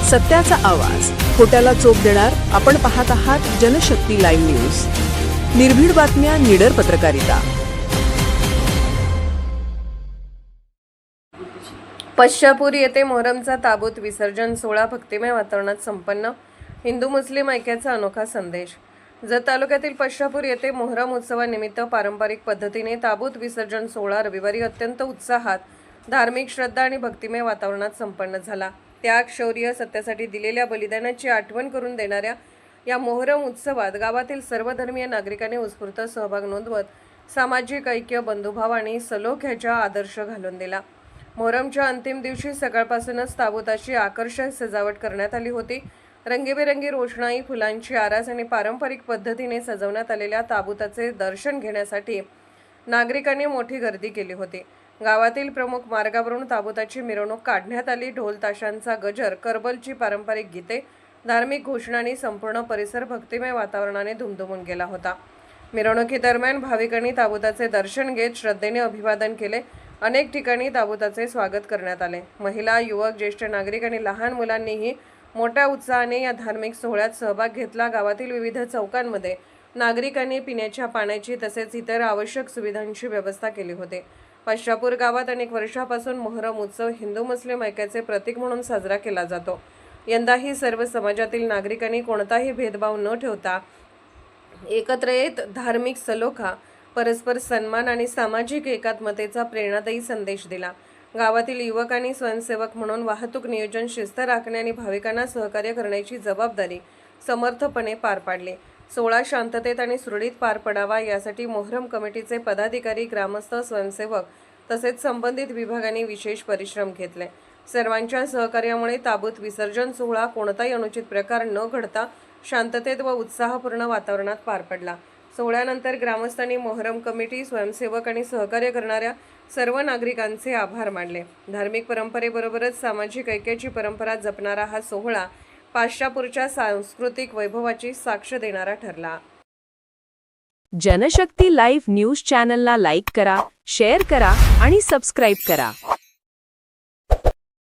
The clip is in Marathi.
सत्याचा आवाज, खोट्याला चोप देणार. आपण पाहत आहात जनशक्ती लाईव्ह न्यूज. निर्भीड बातम्या, निडर पत्रकारिता. पश्चापूर येथे मोहरमचा ताबूत विसर्जन सोहळा भक्तिमय वातावरणात संपन्न. हिंदू मुस्लिम ऐक्याचा अनोखा संदेश. जत तालुक्यातील पश्चापूर येथे मोहरम उत्सवानिमित्त पारंपरिक पद्धतीने ताबूत विसर्जन सोहळा रविवारी अत्यंत उत्साहात, धार्मिक श्रद्धा आणि भक्तिमय वातावरणात संपन्न झाला. त्याग, शौर्य, सत्यासाठी दिलेल्या बलिदानाची आठवण करून देणाऱ्या या मोहरम उत्सवात गावातील सर्व धर्मीय नागरिकांनी उत्स्फूर्त सहभाग नोंदवत सामाजिक ऐक्य, बंधुभाव आणि सलोख्याचा आदर्श घालून दिला. मोहरमच्या अंतिम दिवशी सकाळपासूनच ताबूताची आकर्षक सजावट करण्यात आली होती. रंगीबेरंगी रोषणाई, फुलांची आरास आणि पारंपरिक पद्धतीने सजवण्यात आलेल्या ताबूताचे दर्शन घेण्यासाठी नागरिकांनी मोठी गर्दी केली होती. गावातील प्रमुख मार्गावरून ताबूताची मिरवणूक काढण्यात आली. ढोल ताशांचा गजर, करबलची पारंपरिक गीते, धार्मिक घोषणांनी संपूर्ण परिसर भक्तिमय वातावरणाने दुमदुमून गेला होता. मिरवणुकीदरम्यान भाविकांनी ताबूताचे दर्शन घेत श्रद्धेने अभिवादन केले. अनेक ठिकाणी ताबूताचे स्वागत करण्यात आले. महिला, युवक, ज्येष्ठ नागरिक आणि लहान मुलांनीही मोठ्या उत्साहाने या धार्मिक सोहळ्यात सहभाग घेतला. गावातील विविध चौकांमध्ये नागरिकांनी पिण्याच्या पाण्याची तसेच इतर आवश्यक सुविधांची व्यवस्था केली होती. पश्चापूर गावात अनेक वर्षापासून मोहरम उत्सव हिंदू मुस्लिम ऐक्याचे प्रतीक म्हणून साजरा केला जातो. यंदाही सर्व समाजातील नागरिकांनी कोणताही भेदभाव न ठेवता एकत्र येत धार्मिक सलोखा, परस्पर सन्मान आणि सामाजिक एकात्मतेचा प्रेरणादायी संदेश दिला. गावातील युवक आणि स्वयंसेवक म्हणून वाहतूक नियोजन, शिस्त राखणे आणि भाविकांना सहकार्य करण्याची जबाबदारी समर्थपणे पार पाडली. सोहळा शांततेत आणि सुरळीत पार पडावा यासाठी मोहरम कमिटीचे पदाधिकारी, ग्रामस्थ, स्वयंसेवक तसेच संबंधित विभागांनी विशेष परिश्रम घेतले. सर्वांच्या सहकार्यामुळे ताबूत विसर्जन सोहळा कोणताही अनुचित प्रकार न घडता शांततेत व उत्साहपूर्ण वातावरणात पार पडला. सोहळ्यानंतर ग्रामस्थांनी मोहरम कमिटी, स्वयंसेवक आणि सहकार्य करणाऱ्या सर्व नागरिकांचे आभार मानले. धार्मिक परंपरेबरोबरच सामाजिक ऐक्याची परंपरा जपणारा हा सोहळा पाश्चापूरच्या सांस्कृतिक वैभवाची साक्ष देणारा ठरला. जनशक्ती लाईव्ह न्यूज चॅनलला लाईक करा, शेअर करा आणि सबस्क्राईब करा.